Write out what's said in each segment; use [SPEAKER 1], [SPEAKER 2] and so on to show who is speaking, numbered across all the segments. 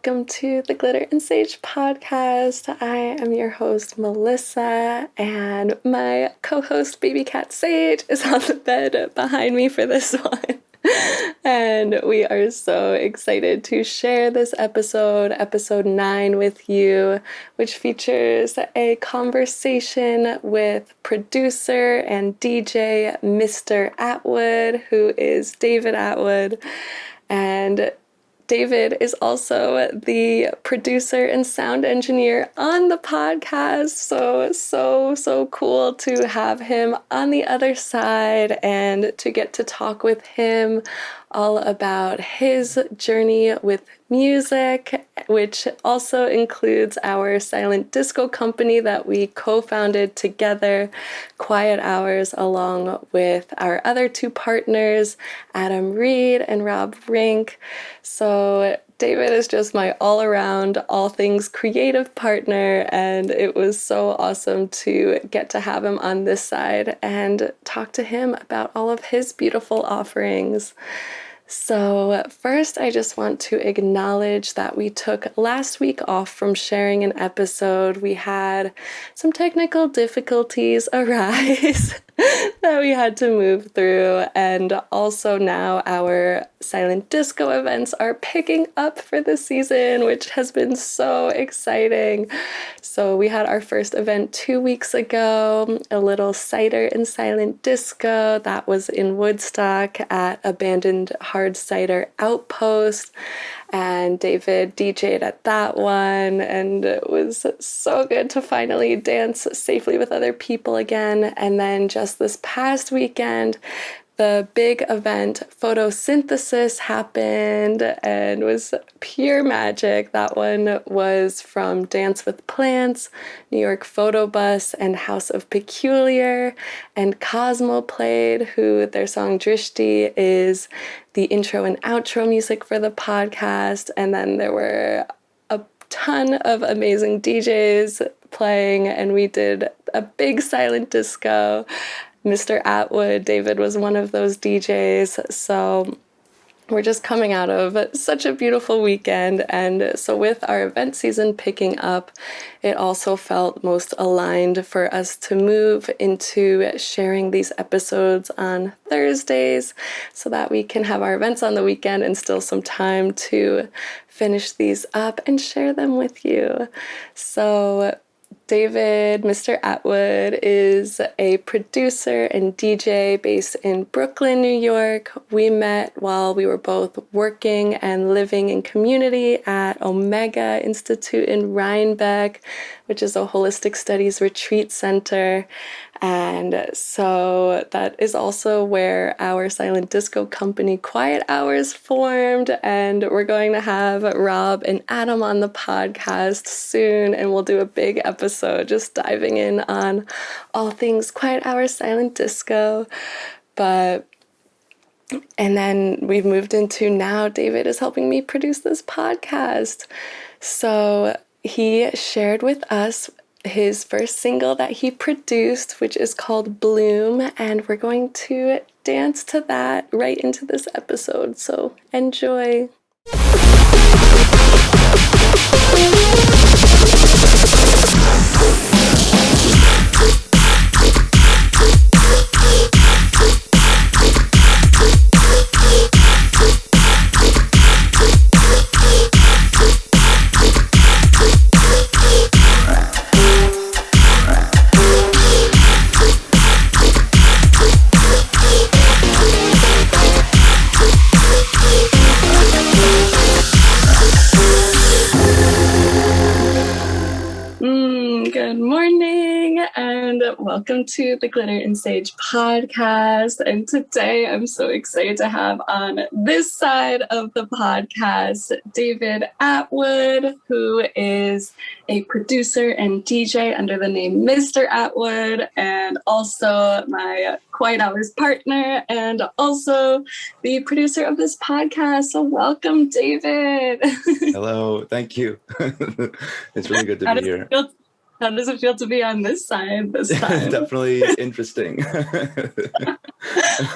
[SPEAKER 1] welcome to the Glitter and Sage podcast. I am your host, Melissa, and my co-host, Baby Cat Sage, is on the bed behind me for this one. And we are so excited to share this episode 9 with you, which features a conversation with producer and DJ Mr. Atwood, who is David Atwood. And David is also the producer and sound engineer on the podcast. So cool to have him on the other side and to get to talk with him all about his journey with music, which also includes our silent disco company that we co-founded together, Quiet Hours, along with our other two partners, Adam Reed and Rob Rink. So David is just my all-around, all things creative partner, and it was so awesome to get to have him on this side and talk to him about all of his beautiful offerings. So first, I just want to acknowledge that we took last week off from sharing an episode. We had some technical difficulties arise that we had to move through, and also now our silent disco events are picking up for the season, which has been so exciting. So we had our first event 2 weeks ago, a little cider and silent disco that was in Woodstock at Abandoned Hard Cider Outpost, and David DJ'd at that one, and it was so good to finally dance safely with other people again. And then just this past weekend, the big event Photosynthesis happened and was pure magic. That one was from Dance with Plants, New York Photo Bus, and House of Peculiar. And Cosmo played, who their song Drishti is the intro and outro music for the podcast. And then there were a ton of amazing DJs playing, and we did a big silent disco. Mr. Atwood, David was one of those DJs, so we're just coming out of such a beautiful weekend, and so with our event season picking up, it also felt most aligned for us to move into sharing these episodes on Thursdays so that we can have our events on the weekend and still some time to finish these up and share them with you. So David, Mr. Atwood, is a producer and DJ based in Brooklyn, New York. We met while we were both working and living in community at Omega Institute in Rhinebeck, which is a holistic studies retreat center. And so that is also where our silent disco company Quiet Hours formed, and we're going to have Rob and Adam on the podcast soon, and we'll do a big episode just diving in on all things Quiet Hours silent disco. And then we've moved into now David is helping me produce this podcast. So he shared with us his first single that he produced, which is called Bloom, and we're going to dance to that right into this episode, so enjoy. Good morning and welcome to the Glitter and Sage podcast. And today I'm so excited to have on this side of the podcast David Atwood, who is a producer and DJ under the name Mr. Atwood, and also my Quiet Hours partner and also the producer of this podcast. So welcome, David.
[SPEAKER 2] Hello, thank you. It's really good to be here.
[SPEAKER 1] How does it feel to be on this side this time?
[SPEAKER 2] Definitely interesting.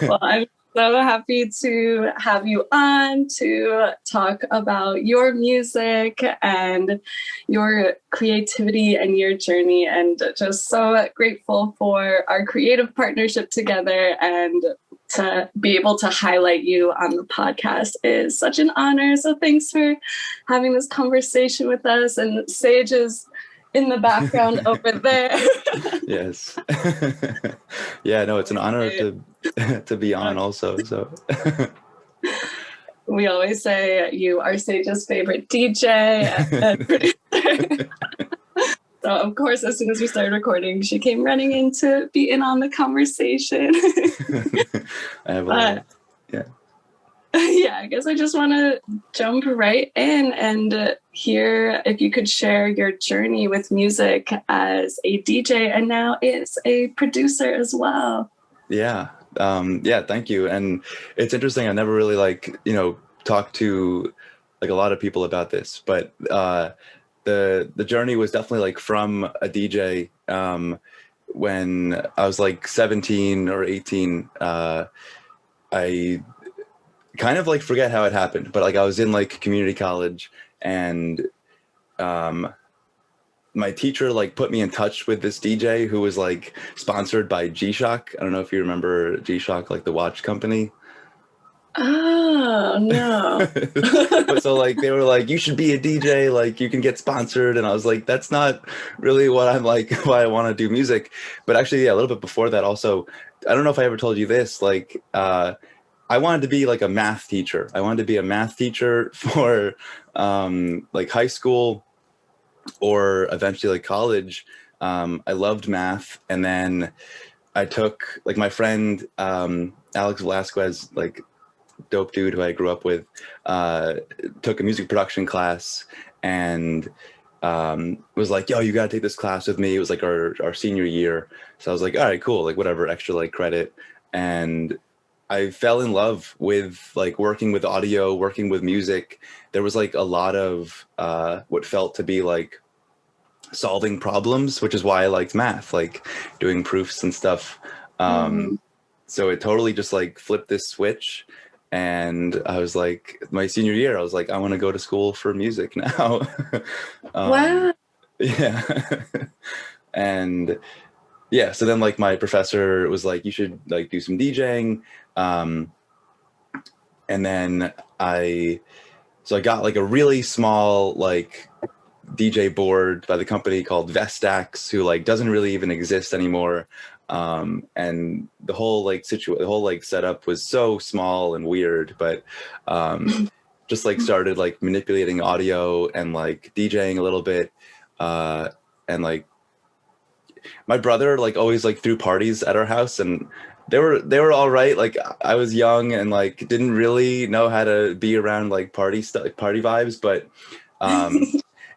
[SPEAKER 1] Well, I'm so happy to have you on to talk about your music and your creativity and your journey, and just so grateful for our creative partnership together, and to be able to highlight you on the podcast is such an honor. So thanks for having this conversation with us. And Sage is in the background over there.
[SPEAKER 2] Yes. Yeah, no, it's an honor to be on also. So
[SPEAKER 1] we always say you are Sage's favorite DJ and producer. So of course, as soon as we started recording, she came running in to be in on the conversation.
[SPEAKER 2] I have
[SPEAKER 1] yeah, I guess I just want to jump right in and hear if you could share your journey with music as a DJ and now as a producer as well.
[SPEAKER 2] Yeah. Yeah, thank you. And it's interesting. I never really talked to like a lot of people about this, but the journey was definitely like from a DJ. When I was like 17 or 18, I kind of like forget how it happened, but like I was in like community college, and my teacher like put me in touch with this DJ who was like sponsored by G-Shock. I don't know if you remember G-Shock, like the watch company.
[SPEAKER 1] Oh no.
[SPEAKER 2] But so like they were like, you should be a DJ, like you can get sponsored, and I was like, that's not really what I'm like why I want to do music. But actually, yeah, a little bit before that also, I don't know if I ever told you this, like I wanted to be like a math teacher. I wanted to be a math teacher for like high school or eventually like college. I loved math. And then I took like my friend, Alex Velasquez, like dope dude who I grew up with, took a music production class and was like, yo, you got to take this class with me. It was like our senior year. So I was like, all right, cool. Like whatever, extra like credit. And I fell in love with like working with audio, working with music. There was like a lot of what felt to be like solving problems, which is why I liked math, like doing proofs and stuff. So it totally just like flipped this switch. And I was like, my senior year, I was like, I want to go to school for music now.
[SPEAKER 1] Wow.
[SPEAKER 2] Yeah. And yeah, so then like my professor was like, you should like do some DJing. And then I got like a really small like DJ board by the company called Vestax, who like doesn't really even exist anymore. And the whole like the whole like setup was so small and weird, but just like started like manipulating audio and like DJing a little bit. And like my brother like always like threw parties at our house, and they were all right. Like I was young and like didn't really know how to be around like party stuff, like party vibes, but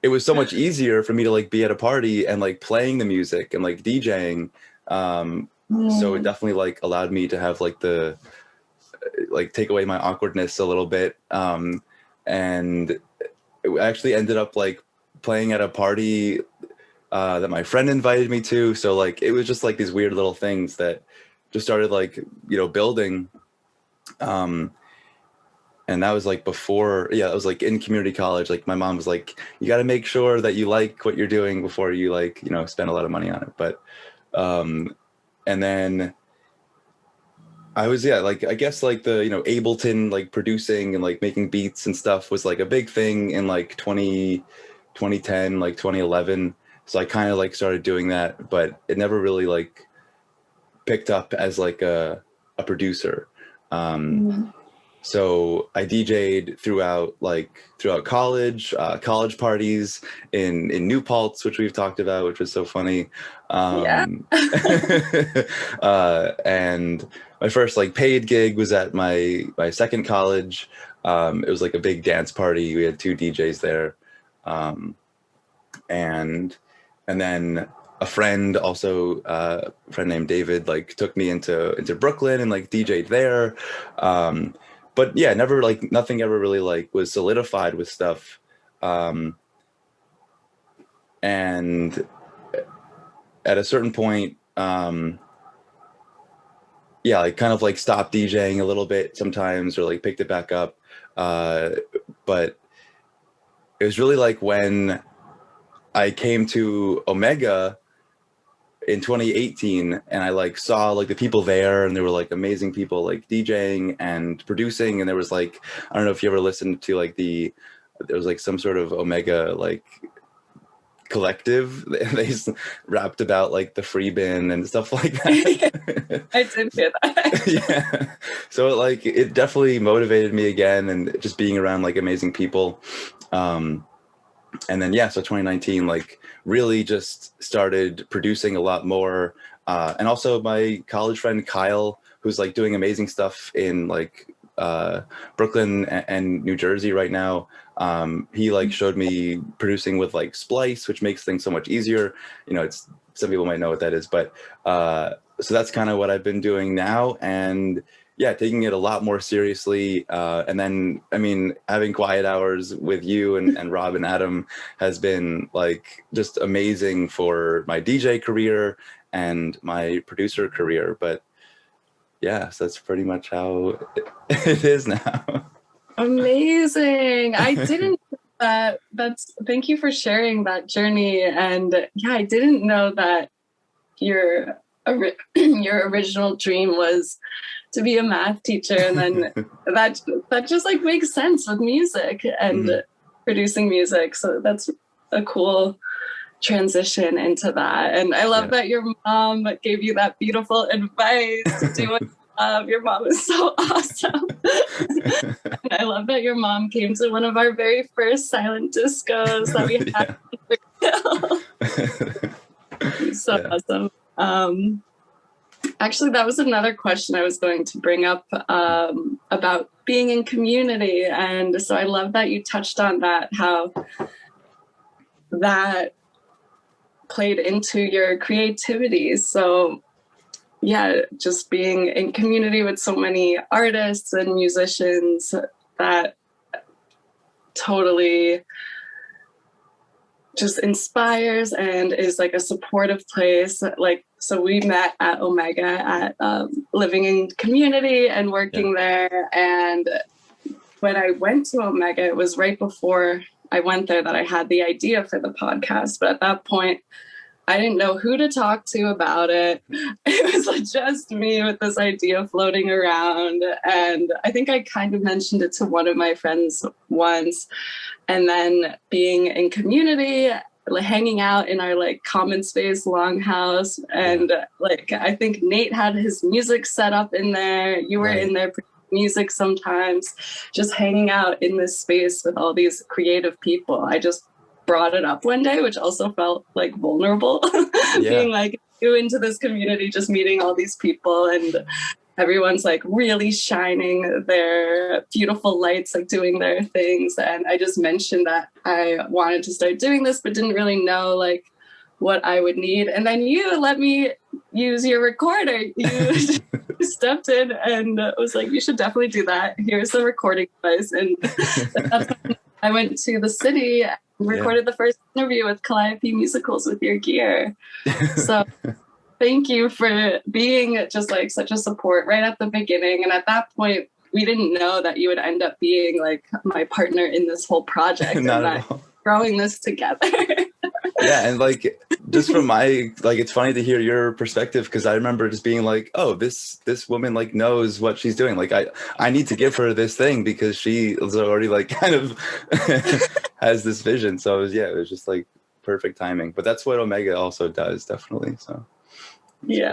[SPEAKER 2] it was so much easier for me to like be at a party and like playing the music and like DJing. So it definitely like allowed me to have like the like take away my awkwardness a little bit. And it actually ended up like playing at a party that my friend invited me to. So like it was just like these weird little things that just started like, you know, building. And that was like before, yeah, it was like in community college. Like my mom was like, you got to make sure that you like what you're doing before you like, you know, spend a lot of money on it. But, and then I was, yeah, like, I guess like the, you know, Ableton, like producing and like making beats and stuff was like a big thing in like 2010, like 2011. So I kind of like started doing that, but it never really like picked up as like a producer. So I DJ'd throughout college, college parties in New Paltz, which we've talked about, which was so funny.
[SPEAKER 1] Yeah.
[SPEAKER 2] And my first like paid gig was at my second college. It was like a big dance party. We had 2 DJs there. And then a friend also, a friend named David, like took me into Brooklyn and like DJ'd there. But yeah, never like nothing ever really like was solidified with stuff. And at a certain point, yeah, like kind of like stopped DJing a little bit sometimes, or like picked it back up. But it was really like when I came to Omega in 2018, and I like saw like the people there, and there were like amazing people like DJing and producing, and there was like, I don't know if you ever listened to like there was like some sort of Omega like collective. They rapped about like the free bin and stuff like that.
[SPEAKER 1] I did hear that.
[SPEAKER 2] Yeah, so it definitely motivated me again, and just being around like amazing people. And then, yeah, so 2019, like really just started producing a lot more. And also my college friend Kyle, who's like doing amazing stuff in like Brooklyn and New Jersey right now. He like showed me producing with like Splice, which makes things so much easier. You know, it's, some people might know what that is, but so that's kind of what I've been doing now. And yeah, taking it a lot more seriously. And then, I mean, having quiet hours with you and Rob and Adam has been like just amazing for my DJ career and my producer career. But yeah, so that's pretty much how it is now.
[SPEAKER 1] Amazing. I didn't know that. Thank you for sharing that journey. And yeah, I didn't know that your your original dream was to be a math teacher, and then that just like makes sense with music and producing music. So that's a cool transition into that. And I love that your mom gave you that beautiful advice to do what you love. Your mom is so awesome. And I love that your mom came to one of our very first silent discos that we had. So awesome. Actually, that was another question I was going to bring up about being in community. And so I love that you touched on that, how that played into your creativity. So yeah, just being in community with so many artists and musicians, that totally just inspires and is like a supportive place. Like, so we met at Omega at living in community and working there. And when I went to Omega, it was right before I went there that I had the idea for the podcast. But at that point, I didn't know who to talk to about it. It was like just me with this idea floating around. And I think I kind of mentioned it to one of my friends once. And then being in community, like hanging out in our like common space longhouse. And like, I think Nate had his music set up in there. You were in there music sometimes, just hanging out in this space with all these creative people. I just brought it up one day, which also felt like vulnerable, being like new into this community, just meeting all these people, and everyone's like really shining their beautiful lights, like doing their things. And I just mentioned that I wanted to start doing this, but didn't really know like what I would need. And then you let me use your recorder. You stepped in and was like, you should definitely do that. Here's the recording device. And that's when I went to the city and recorded the first interview with Calliope Musicals with your gear. So thank you for being just like such a support right at the beginning. And at that point, we didn't know that you would end up being like my partner in this whole project and that growing this together.
[SPEAKER 2] Yeah, and like just from my like, it's funny to hear your perspective, because I remember just being like, oh, this woman like knows what she's doing. Like I need to give her this thing because she is already like kind of has this vision. So it was just like perfect timing. But that's what Omega also does, definitely. So
[SPEAKER 1] we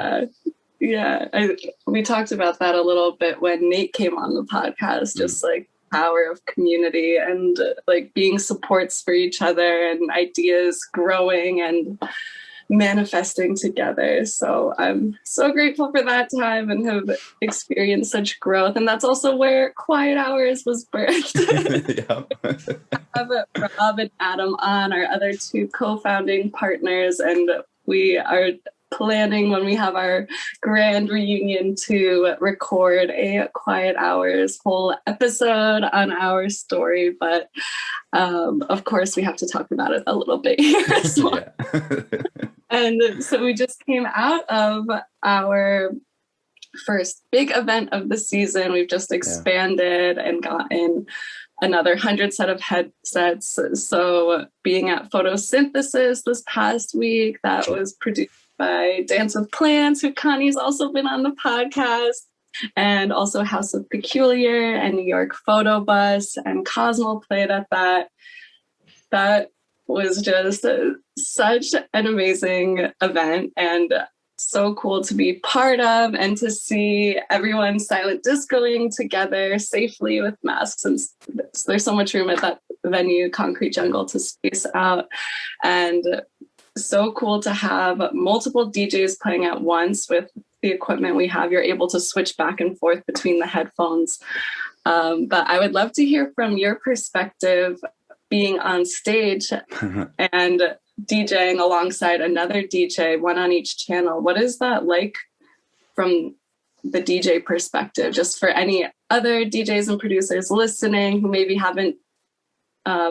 [SPEAKER 1] talked about that a little bit when Nate came on the podcast, just like power of community and like being supports for each other and ideas growing and manifesting together. So I'm so grateful for that time and have experienced such growth. And that's also where Quiet Hours was birthed. I have Rob and Adam on, our other two co-founding partners, and we are planning when we have our grand reunion to record a Quiet Hours whole episode on our story. But of course, we have to talk about it a little bit here as well. And so we just came out of our first big event of the season. We've just expanded and gotten another 100 set of headsets. So being at Photosynthesis this past week, that was produced by Dance with Plants, who Connie's also been on the podcast, and also House of Peculiar and New York Photo Bus, and Cosmo played at that. That was just such an amazing event and so cool to be part of, and to see everyone silent discoing together safely with masks. And there's so much room at that venue, Concrete Jungle, to space out. And so cool to have multiple DJs playing at once with the equipment we have. You're able to switch back and forth between the headphones. But I would love to hear from your perspective, being on stage and DJing alongside another DJ, one on each channel. What is that like from the DJ perspective? Just for any other DJs and producers listening who maybe haven't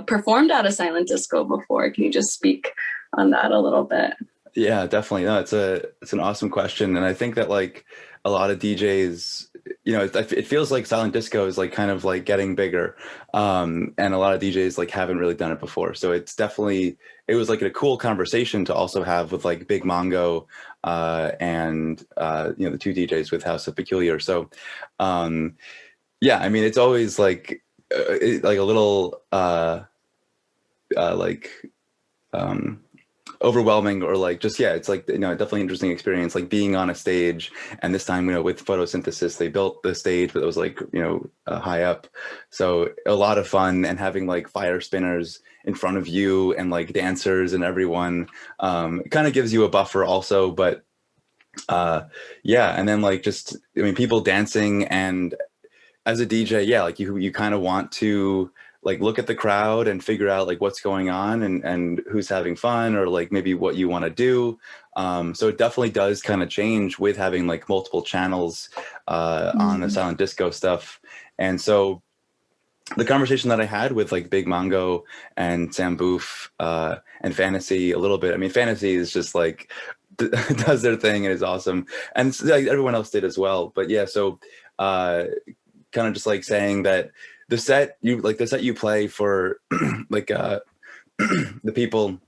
[SPEAKER 1] performed at a silent disco before, can you just speak on that a little bit?
[SPEAKER 2] Yeah, definitely. No, it's an awesome question. And I think that like a lot of DJs, you know, it feels like silent disco is like kind of like getting bigger. And a lot of DJs like haven't really done it before. So it was like a cool conversation to also have with like Big Mongo and you know, the two DJs with House of Peculiar. So yeah, I mean, it's always like like a little overwhelming, or like just, yeah, it's like, you know, definitely interesting experience, like being on a stage. And this time, you know, with Photosynthesis, they built the stage, but it was like, you know, high up. So a lot of fun, and having like fire spinners in front of you and like dancers and everyone, it kind of gives you a buffer also. But yeah, and then like just, I mean, people dancing, and as a DJ, yeah, like you kind of want to like look at the crowd and figure out like what's going on, and who's having fun, or like maybe what you want to do. So it definitely does kind of change with having like multiple channels on the silent disco stuff. And so the conversation that I had with like Big Mongo and Sam Boof and Fantasy a little bit, I mean, Fantasy is just like does their thing and is awesome, and like everyone else did as well. But yeah, so kind of just like saying that the set you play for like the people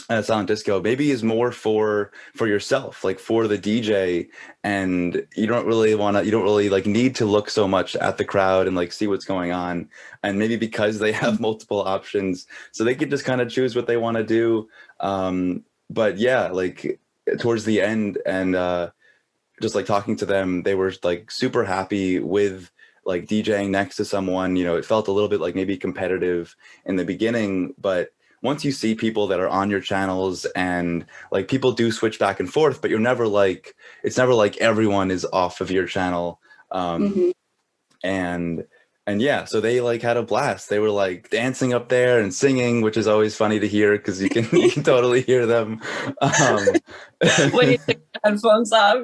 [SPEAKER 2] at silent disco maybe is more for yourself, like for the DJ, and you don't really like need to look so much at the crowd and like see what's going on. And maybe because they have multiple options, so they could just kind of choose what they want to do. But yeah, like towards the end, and just like talking to them, they were like super happy with like DJing next to someone. You know, it felt a little bit like maybe competitive in the beginning, but once you see people that are on your channels, and like people do switch back and forth, but it's never like everyone is off of your channel. And yeah, so they like had a blast. They were like dancing up there and singing, which is always funny to hear, because you can totally hear them.
[SPEAKER 1] When you take the headphones off,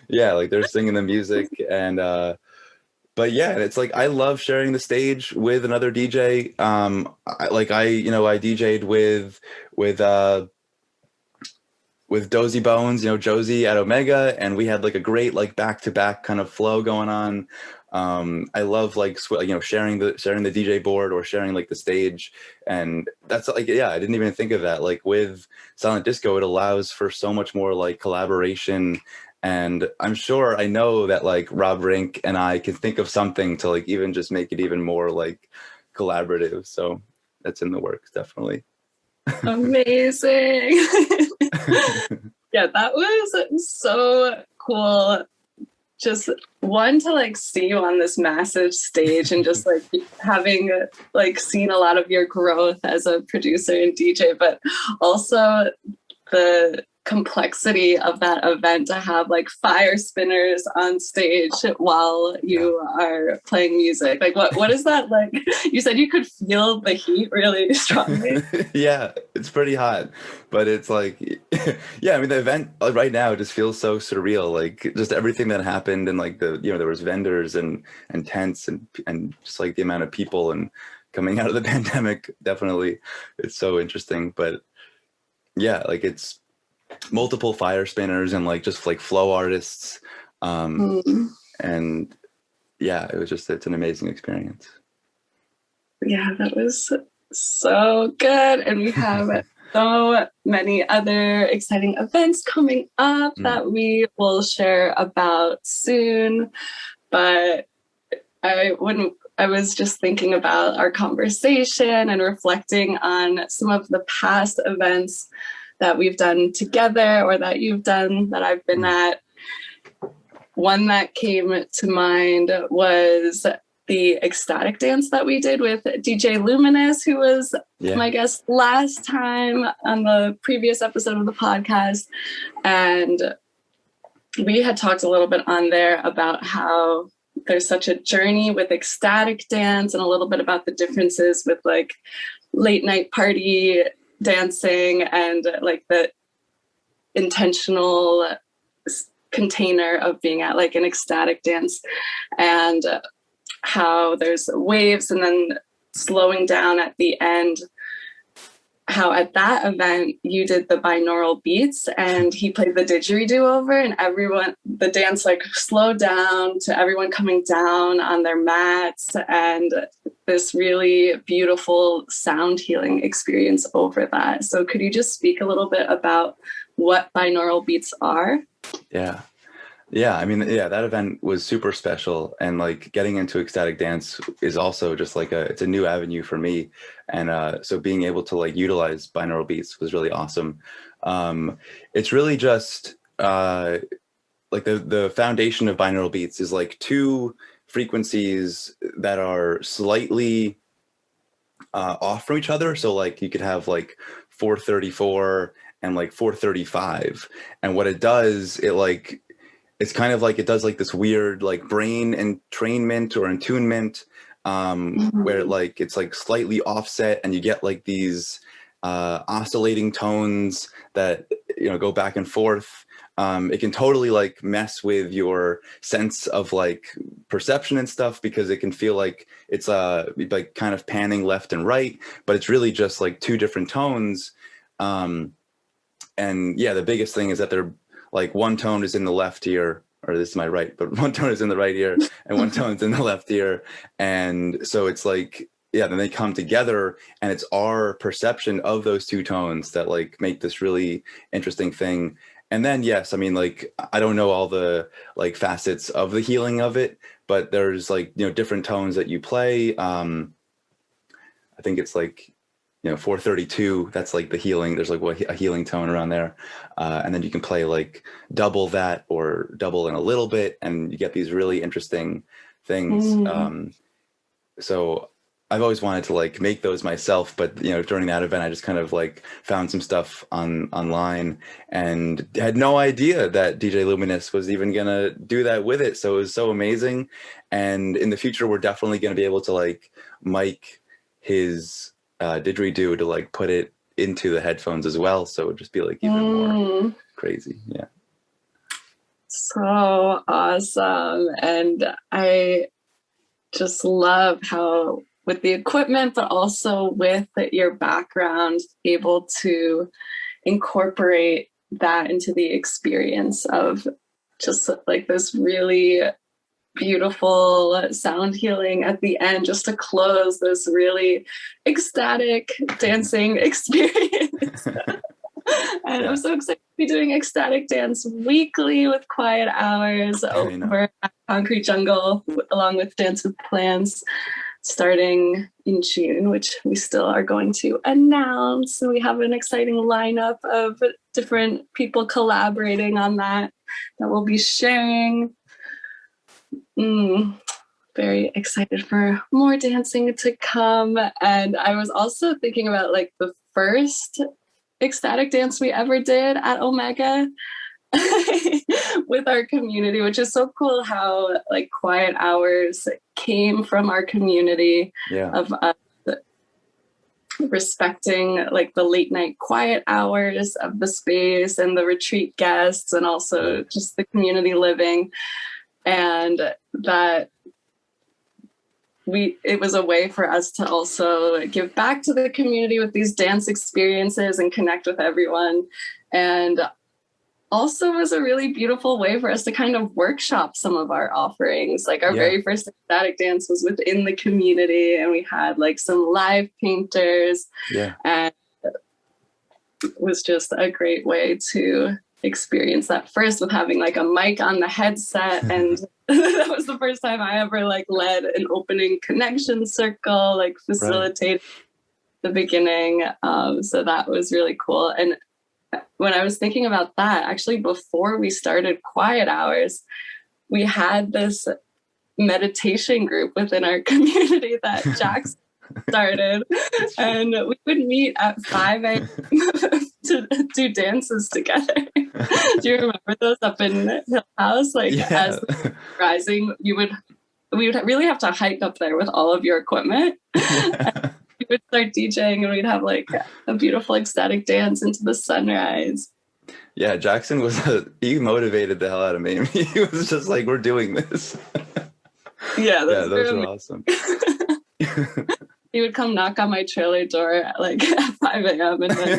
[SPEAKER 2] yeah, like they're singing the music. And but yeah, it's like I love sharing the stage with another DJ. I DJ'd with Dozy Bones, you know, Josie at Omega, and we had like a great like back-to-back kind of flow going on. I love like sharing the DJ board, or sharing like the stage. And that's like, yeah, I didn't even think of that. Like with silent disco, it allows for so much more like collaboration. And I know that like Rob Rink and I can think of something to like even just make it even more like collaborative. So that's in the works, definitely.
[SPEAKER 1] Amazing. Yeah, that was so cool. Just one, to like see you on this massive stage, and just like having like seen a lot of your growth as a producer and DJ, but also the complexity of that event, to have like fire spinners on stage while you are playing music. Like what is that like? You said you could feel the heat really strongly.
[SPEAKER 2] Yeah, it's pretty hot, but it's like yeah, I mean, the event right now just feels so surreal, like just everything that happened. And like there was vendors and tents, and just like the amount of people, and coming out of the pandemic, definitely it's so interesting. But yeah, like it's multiple fire spinners and like just like flow artists. And yeah, it's an amazing experience.
[SPEAKER 1] Yeah, that was so good. And we have so many other exciting events coming up that we will share about soon. But I was just thinking about our conversation and reflecting on some of the past events that we've done together or that you've done that I've been at. One that came to mind was the Ecstatic Dance that we did with DJ Luminous, who was my guest last time on the previous episode of the podcast. And we had talked a little bit on there about how there's such a journey with ecstatic dance and a little bit about the differences with like late night party dancing and like the intentional container of being at like an ecstatic dance, and how there's waves and then slowing down at the end. How at that event you did the binaural beats and he played the didgeridoo over, and everyone, the dance like slowed down to everyone coming down on their mats, and this really beautiful sound healing experience over that. So could you just speak a little bit about what binaural beats are?
[SPEAKER 2] Yeah, I mean, that event was super special, and like getting into ecstatic dance is also just like it's a new avenue for me, and so being able to like utilize binaural beats was really awesome. It's really just like the foundation of binaural beats is like two frequencies that are slightly off from each other. So like you could have like 434 and like 435, and what it does, it's kind of like it does like this weird like brain entrainment or attunement, where like it's like slightly offset and you get like these oscillating tones that go back and forth. It can totally like mess with your sense of like perception and stuff, because it can feel like it's like kind of panning left and right, but it's really just like two different tones. And yeah, the biggest thing is that they're like one tone is in the left ear, or this is my right, but one tone is in the right ear and one tone's in the left ear. And so it's like, yeah, then they come together, and it's our perception of those two tones that like make this really interesting thing. And then, yes, I mean, like, I don't know all the like facets of the healing of it, but there's like, different tones that you play. I think it's like, 432, that's like the healing. There's like a healing tone around there. And then you can play like double that or double in a little bit, and you get these really interesting things. So I've always wanted to like make those myself, but during that event, I just kind of like found some stuff online and had no idea that DJ Luminous was even gonna do that with it. So it was so amazing. And in the future, we're definitely gonna be able to like mic his didgeridoo to like put it into the headphones as well, so it would just be like even more crazy. Yeah,
[SPEAKER 1] so awesome. And I just love how with the equipment but also with your background able to incorporate that into the experience of just like this really beautiful sound healing at the end, just to close this really ecstatic dancing experience. And I'm so excited to be doing ecstatic dance weekly with Quiet Hours over at Concrete Jungle, along with Dance with Plans, starting in June, which we still are going to announce. So we have an exciting lineup of different people collaborating on that we'll be sharing. Very excited for more dancing to come. And I was also thinking about like the first ecstatic dance we ever did at Omega with our community, which is so cool how like Quiet Hours came from our community of us respecting like the late night quiet hours of the space and the retreat guests, and also just the community living. And that it was a way for us to also give back to the community with these dance experiences and connect with everyone. And also was a really beautiful way for us to kind of workshop some of our offerings. Like our very first Ecstatic Dance was within the community, and we had like some live painters. And it was just a great way to experience that first, with having like a mic on the headset. And that was the first time I ever like led an opening connection circle, like facilitated the beginning. So that was really cool. And when I was thinking about that, actually before we started Quiet Hours, we had this meditation group within our community that Jackson started, and we would meet at 5 a.m. to do dances together. Do you remember those up in Hill House? Like as rising, we would really have to hike up there with all of your equipment. We would start DJing, and we'd have like a beautiful ecstatic dance into the sunrise.
[SPEAKER 2] Yeah, Jackson he motivated the hell out of me. He was just like, we're doing this. Those were awesome.
[SPEAKER 1] He would come knock on my trailer door at like at 5 a.m. and then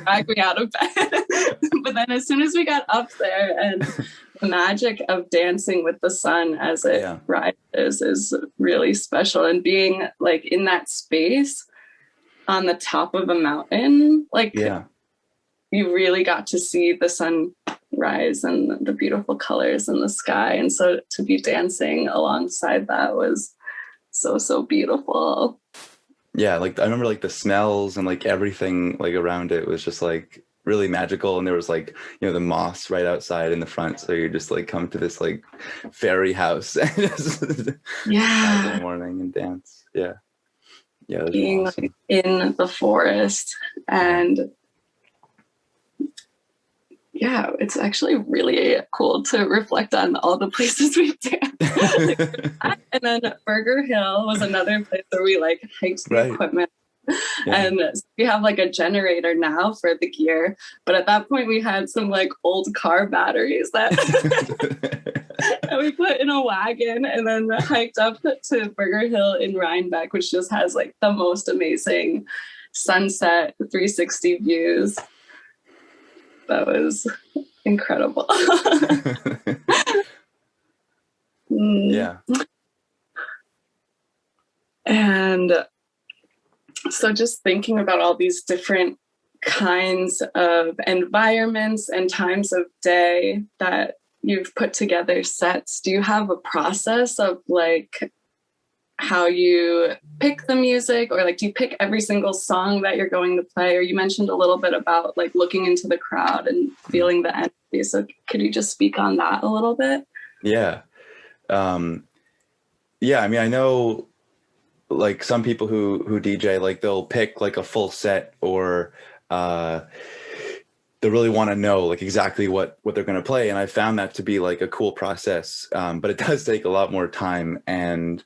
[SPEAKER 1] drag me out of bed. But then as soon as we got up there, and the magic of dancing with the sun as it rises is really special. And being like in that space on the top of a mountain, like you really got to see the sun rise and the beautiful colors in the sky. And so to be dancing alongside that was so beautiful.
[SPEAKER 2] Yeah, like I remember like the smells and like everything like around it was just like really magical. And there was like, you know, the moss right outside in the front, so you just like come to this like fairy house and just in the morning and dance. Being awesome.
[SPEAKER 1] Like in the forest. And it's actually really cool to reflect on all the places we've danced. And then Burger Hill was another place where we like hiked the equipment. And we have like a generator now for the gear, but at that point we had some like old car batteries that and we put in a wagon and then hiked up to Burger Hill in Rhinebeck, which just has like the most amazing sunset 360 views. That was incredible. And so just thinking about all these different kinds of environments and times of day that you've put together sets, do you have a process of like how you pick the music, or like do you pick every single song that you're going to play? Or you mentioned a little bit about like looking into the crowd and feeling the energy. So could you just speak on that a little bit?
[SPEAKER 2] I mean, I know like some people who DJ, like they'll pick like a full set, or they really want to know like exactly what they're going to play. And I found that to be like a cool process, but it does take a lot more time and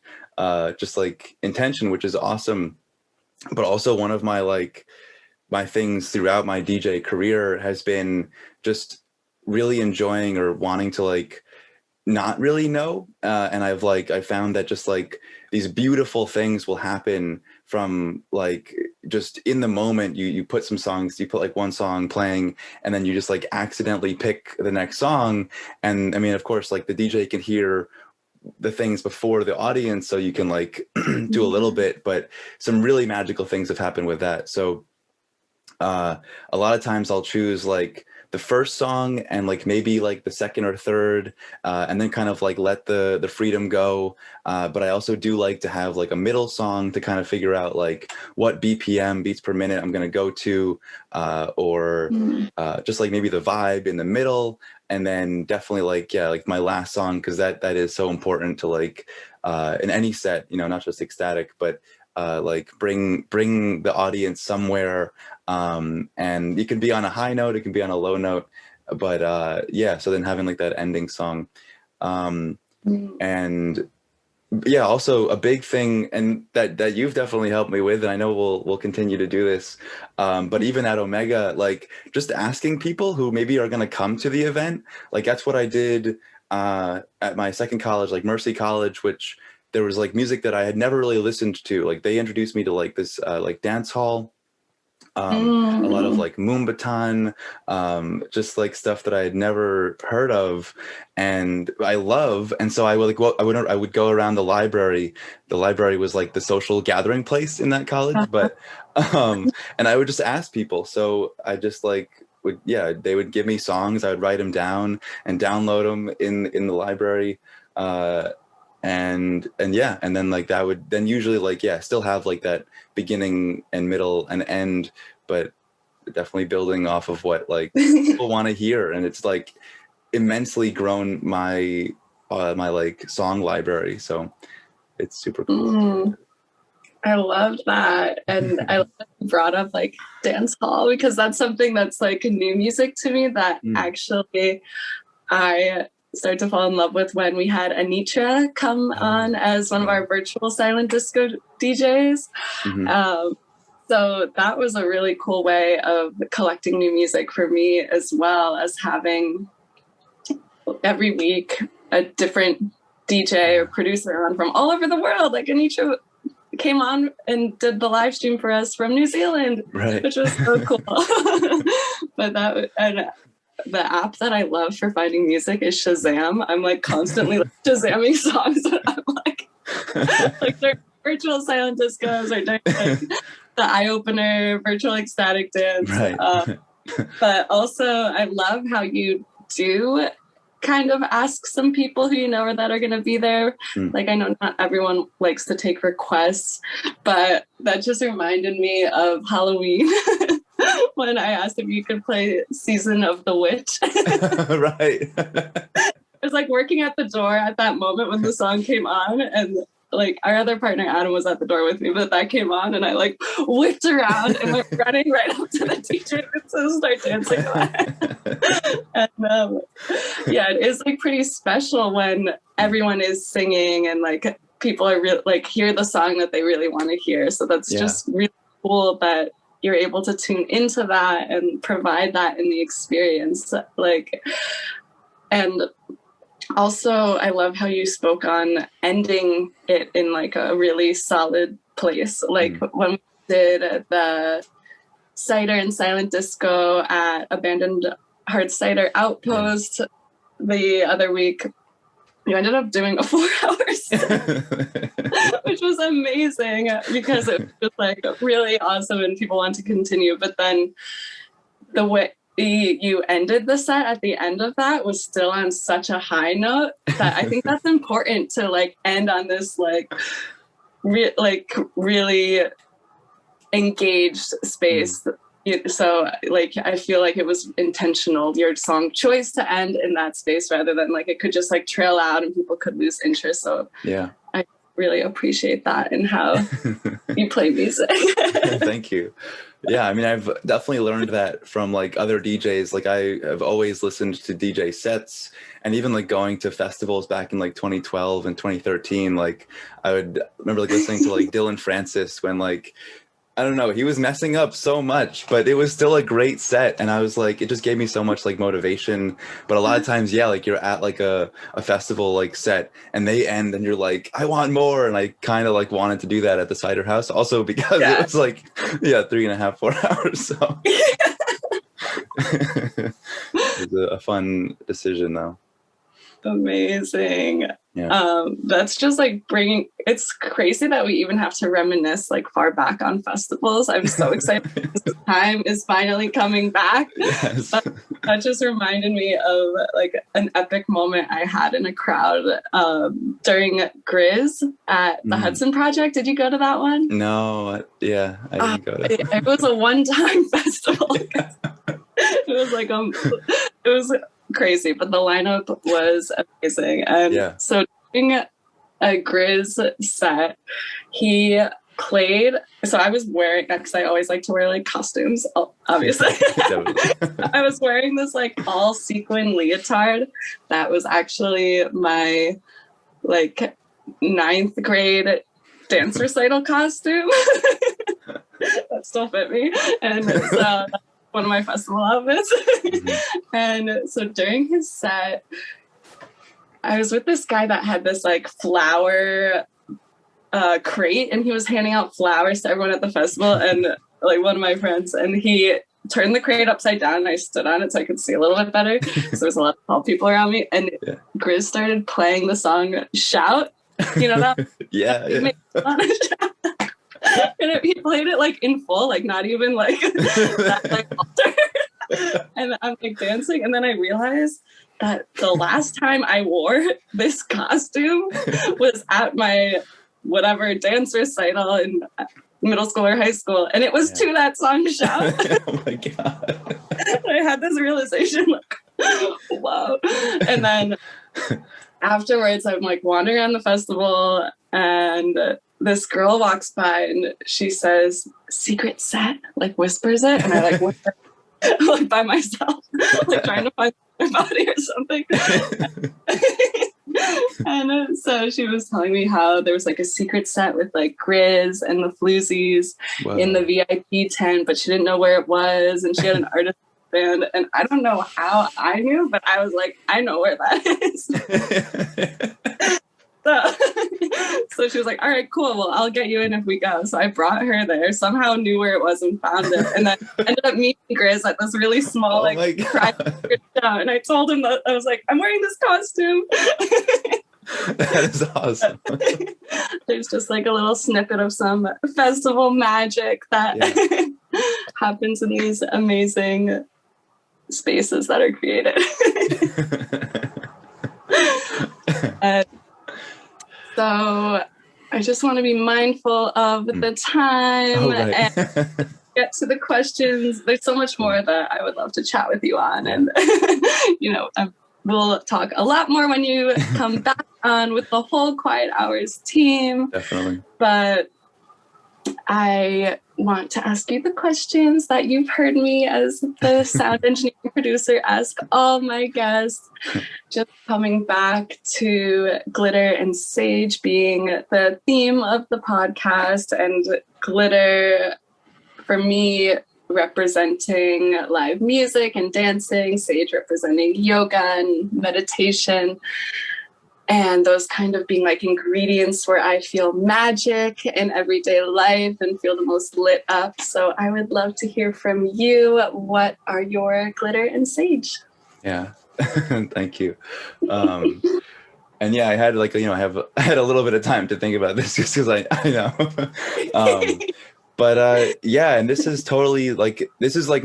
[SPEAKER 2] just like intention, which is awesome. But also one of my things throughout my DJ career has been just really enjoying or wanting to like not really know. And I found that just like these beautiful things will happen from like just in the moment. You put some songs, you put like one song playing, and then you just like accidentally pick the next song. And I mean, of course, like the DJ can hear the things before the audience, so you can like do a little bit, but some really magical things have happened with that. So a lot of times I'll choose like the first song and like maybe like the second or third, and then kind of like let the freedom go. But I also do like to have like a middle song to kind of figure out like what BPM, beats per minute, I'm going to go to, or just like maybe the vibe in the middle. And then definitely like my last song, because that is so important to like in any set, you know, not just ecstatic, but like bring the audience somewhere, and it can be on a high note, it can be on a low note, but so then having like that ending song, and also a big thing, and that you've definitely helped me with, and I know we'll continue to do this, but even at Omega, like just asking people who maybe are going to come to the event, like that's what I did at my second college, like Mercy College, which there was like music that I had never really listened to. Like they introduced me to like this like dance hall A lot of like Moombahton, just like stuff that I had never heard of, and I love. And so I would like, well, I would go around the library. The library was like the social gathering place in that college, but and I would just ask people. So I just like would, yeah, they would give me songs. I would write them down and download them in the library. And yeah, and then like that would then usually like, yeah, still have like that beginning and middle and end, but definitely building off of what like people want to hear. And it's like immensely grown my my like song library, so it's super cool.
[SPEAKER 1] I loved that. And I love that you brought up like dance hall, because that's something that's like new music to me that actually I started to fall in love with when we had Anitra come on as one of our virtual silent disco DJs. So that was a really cool way of collecting new music for me, as well as having every week a different DJ or producer on from all over the world. Like Anitra came on and did the live stream for us from New Zealand, which was so cool. But that, and the app that I love for finding music is Shazam. I'm like constantly like, Shazamming songs that I'm like they're virtual silent discos or like the eye opener, virtual ecstatic dance. But also I love how you do kind of ask some people who you know or that are going to be there. Like I know not everyone likes to take requests, but that just reminded me of Halloween when I asked if you could play Season of the Witch. I was like working at the door at that moment when the song came on, and like our other partner Adam was at the door with me, but that came on and I like whipped around and went running right up to the DJ to start dancing. And yeah, it is like pretty special when everyone is singing and like people are like hear the song that they really want to hear. So that's just really cool that you're able to tune into that and provide that in the experience. Like, and also, I love how you spoke on ending it in like a really solid place. Like when we did the cider and silent disco at Abandoned Hard Cider Outpost the other week, you ended up doing a 4-hour set, which was amazing because it was just like really awesome and people want to continue. But then the way you ended the set at the end of that was still on such a high note that I think that's important to like end on this like really engaged space. So like I feel like it was intentional, your song choice, to end in that space rather than like it could just like trail out and people could lose interest. So yeah, I really appreciate that and how you play music.
[SPEAKER 2] Thank you. Yeah, I mean, I've definitely learned that from like other DJs. Like I have always listened to DJ sets, and even like going to festivals back in like 2012 and 2013, like I would remember like listening to like Dylan Francis when like, I don't know, he was messing up so much, but it was still a great set. And I was like, it just gave me so much like motivation. But a lot of times, yeah, like you're at like a festival like set and they end and you're like, I want more. And I kind of like wanted to do that at the Cider House also because it was like, 3.5, 4 hours. So it was a fun decision though.
[SPEAKER 1] Amazing. That's just like it's crazy that we even have to reminisce like far back on festivals. I'm so excited this time is finally coming back. But that just reminded me of like an epic moment I had in a crowd during Grizz at the Hudson Project. Did you go to that one?
[SPEAKER 2] No, I didn't go to
[SPEAKER 1] it was a one-time festival. It was like it was crazy, but the lineup was amazing. And so during a Grizz set, he played, so I was wearing, because I always like to wear like costumes, obviously. I was wearing this like all sequin leotard that was actually my like 9th grade dance recital costume. That still fit me. And so one of my festival outfits. And so during his set, I was with this guy that had this like flower crate, and he was handing out flowers to everyone at the festival. And
[SPEAKER 3] like one of my friends, and he turned the crate upside down and I stood on it so I could see a little bit better. So there's a lot of tall people around me, and Grizz started playing the song Shout. You know that?
[SPEAKER 2] Yeah.
[SPEAKER 3] And he played it like in full, like not even like that like alter. And I'm like dancing, and then I realized that the last time I wore this costume was at my whatever dance recital in middle school or high school, and it was to that song Shout.
[SPEAKER 2] Oh my god.
[SPEAKER 3] I had this realization, like, wow. And then afterwards I'm like wandering around the festival, and this girl walks by and she says, "Secret set," like whispers it, and I like whisper like by myself, like trying to find my body or something. And so she was telling me how there was like a secret set with like Grizz and the Floozies in the VIP tent, but she didn't know where it was, and she had an artist band, and I don't know how I knew, but I was like, I know where that is. So she was like, all right, cool, well, I'll get you in if we go. So I brought her there, somehow knew where it was and found it, and then ended up meeting Grizz at this really small private show, and I told him that I was like, I'm wearing this costume.
[SPEAKER 2] That is awesome.
[SPEAKER 3] There's just like a little snippet of some festival magic that happens in these amazing spaces that are created. So I just want to be mindful of the time and get to the questions. There's so much more that I would love to chat with you on. And, you know, we'll talk a lot more when you come back on with the whole Quiet Hours team.
[SPEAKER 2] Definitely.
[SPEAKER 3] But I want to ask you the questions that you've heard me as the sound engineer and producer ask all my guests. Just coming back to glitter and sage being the theme of the podcast, and glitter for me representing live music and dancing, sage representing yoga and meditation. And those kind of being like ingredients where I feel magic in everyday life and feel the most lit up. So I would love to hear from you. What are your glitter and sage?
[SPEAKER 2] Yeah, thank you. And yeah, I had like, you know, I had a little bit of time to think about this just because I know. But yeah, and this is totally like, this is like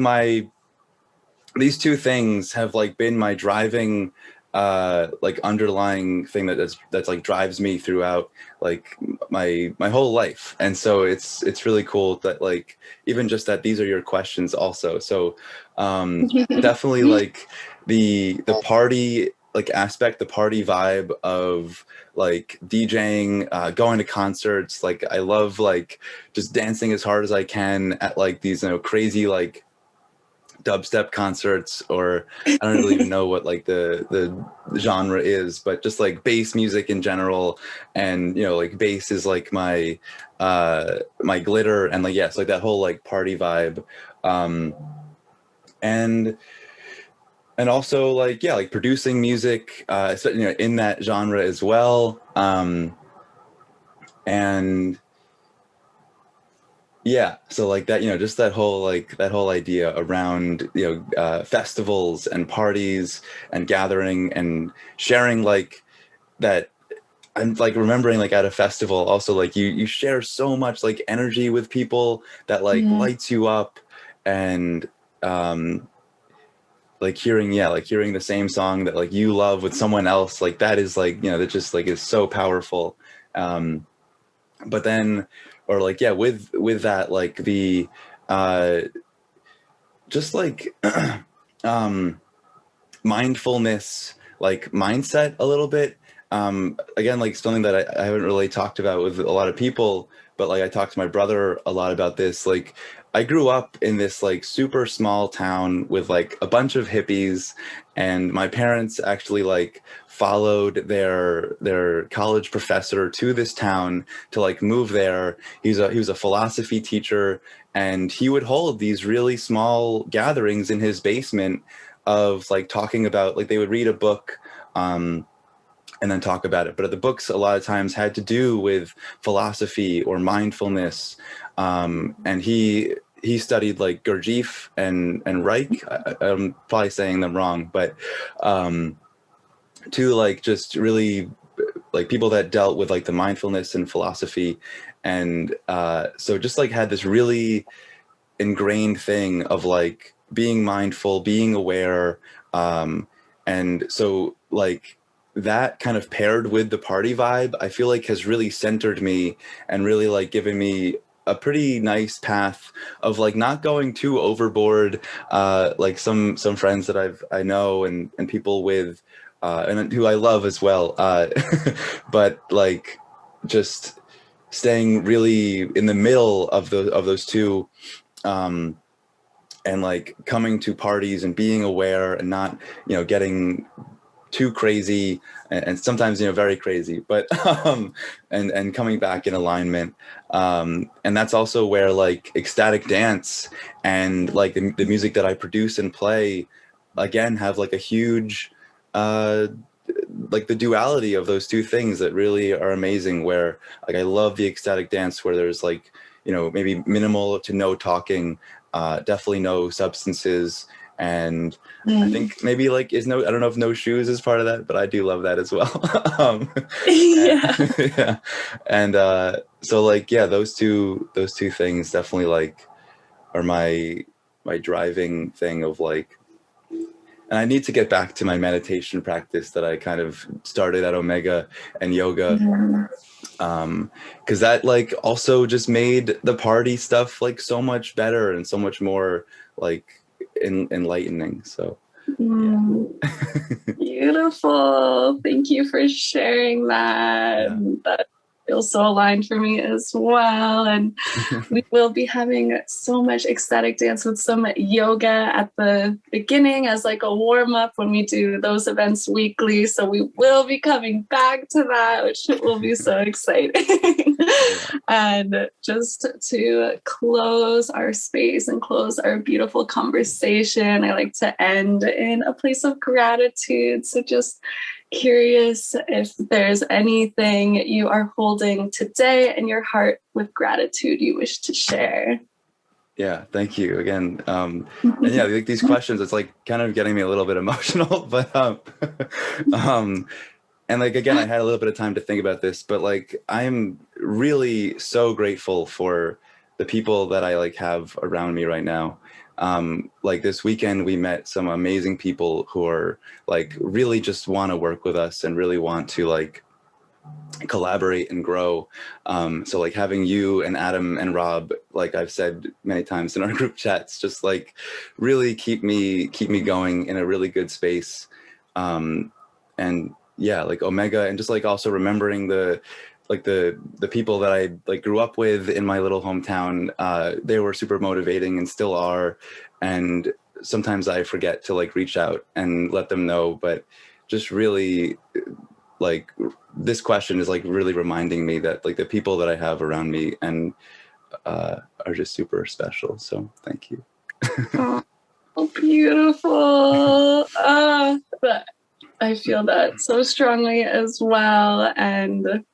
[SPEAKER 2] these two things have like been my driving like underlying thing that's like drives me throughout like my whole life. And so it's really cool that like even just that these are your questions also. So definitely like the party like aspect, the party vibe of like DJing, going to concerts. Like I love like just dancing as hard as I can at like these, you know, crazy like dubstep concerts, or I don't really even know what like the genre is, but just like bass music in general. And you know, like bass is like my my glitter, and like yes, like that whole like party vibe. And also like yeah, like producing music, you know, in that genre as well. And yeah, so like that, you know, just that whole idea around, you know, festivals and parties and gathering and sharing like that. I'm like remembering like at a festival also like you share so much like energy with people that like lights you up. And like hearing the same song that like you love with someone else, like that is like, you know, that just like is so powerful. But then, or like yeah, with that like the just like mindfulness like mindset a little bit. Again, like something that I haven't really talked about with a lot of people, but like I talked to my brother a lot about this. Like I grew up in this like super small town with like a bunch of hippies, and my parents actually like followed their college professor to this town to like move there. He was a philosophy teacher, and he would hold these really small gatherings in his basement of like talking about, like they would read a book and then talk about it. But the books a lot of times had to do with philosophy or mindfulness. And he he studied like Gurdjieff and Reich. I'm probably saying them wrong, but two like just really like people that dealt with like the mindfulness and philosophy, and so just like had this really ingrained thing of like being mindful, being aware, and so like that kind of paired with the party vibe, I feel like has really centered me and really like given me a pretty nice path of like not going too overboard, like some friends that I know and people with and who I love as well, but like just staying really in the middle of those two, and like coming to parties and being aware and not, you know, getting too crazy and sometimes, you know, very crazy, but and coming back in alignment, and that's also where like ecstatic dance and like the music that I produce and play again have like a huge like the duality of those two things that really are amazing, where like I love the ecstatic dance where there's like, you know, maybe minimal to no talking, definitely no substances, and I think maybe like I don't know if no shoes is part of that, but I do love that as well.
[SPEAKER 3] Yeah.
[SPEAKER 2] Yeah, and so like yeah, those two things definitely like are my driving thing of like, and I need to get back to my meditation practice that I kind of started at Omega and yoga, because that like also just made the party stuff like so much better and so much more like enlightening. So
[SPEAKER 3] Beautiful. Thank you for sharing that.
[SPEAKER 2] Yeah.
[SPEAKER 3] That feels so aligned for me as well. And we will be having so much ecstatic dance with some yoga at the beginning as like a warm-up when we do those events weekly. So we will be coming back to that, which will be so exciting. And just to close our space and close our beautiful conversation, I like to end in a place of gratitude. So just curious if there's anything you are holding today in your heart with gratitude you wish to share.
[SPEAKER 2] Yeah, thank you again. And yeah, like these questions, it's like kind of getting me a little bit emotional, but and like again, I had a little bit of time to think about this, but like I'm really so grateful for the people that I like have around me right now. Like this weekend we met some amazing people who are like really just want to work with us and really want to like collaborate and grow. So like having you and Adam and Rob, like I've said many times in our group chats, just like really keep me going in a really good space. And yeah, like Omega, and just like also remembering the people that I like grew up with in my little hometown. They were super motivating and still are, and sometimes I forget to like reach out and let them know, but just really like this question is like really reminding me that like the people that I have around me and are just super special. So thank you.
[SPEAKER 3] Oh, beautiful. But I feel that so strongly as well. And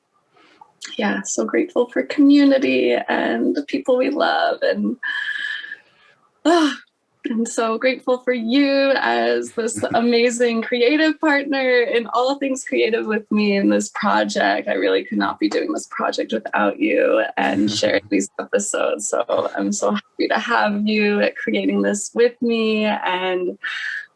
[SPEAKER 3] yeah, so grateful for community and the people we love. And I'm so grateful for you as this amazing creative partner in all things creative with me in this project. I really could not be doing this project without you and sharing these episodes. So I'm so happy to have you creating this with me and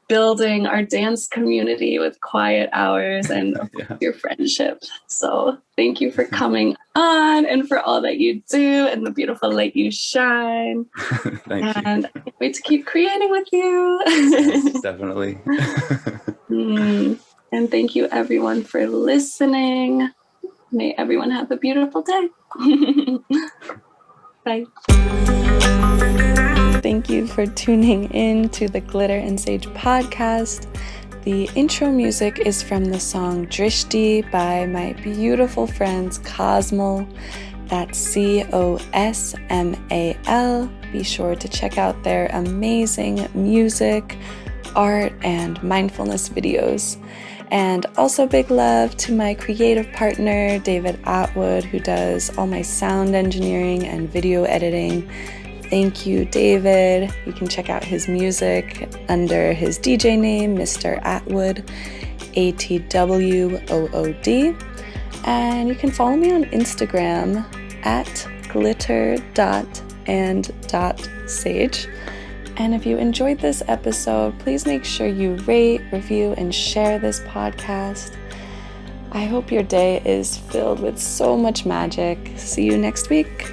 [SPEAKER 3] building our dance community with quiet hours and your friendship. So thank you for coming on and for all that you do and the beautiful light you shine.
[SPEAKER 2] Thank you.
[SPEAKER 3] And I can't wait to keep creating with you.
[SPEAKER 2] Yes, definitely.
[SPEAKER 3] And thank you everyone for listening. May everyone have a beautiful day. Bye.
[SPEAKER 1] Thank you for tuning in to the Glitter and Sage podcast. The intro music is from the song Drishti by my beautiful friends Cosmal. That's COSMAL. Be sure to check out their amazing music, art, and mindfulness videos. And also big love to my creative partner, David Atwood, who does all my sound engineering and video editing. Thank you, David. You can check out his music under his DJ name, Mr Atwood, ATWOOD. And you can follow me on Instagram at glitter.and.sage. And if you enjoyed this episode, please make sure you rate, review, and share this podcast. I hope your day is filled with so much magic. See you next week.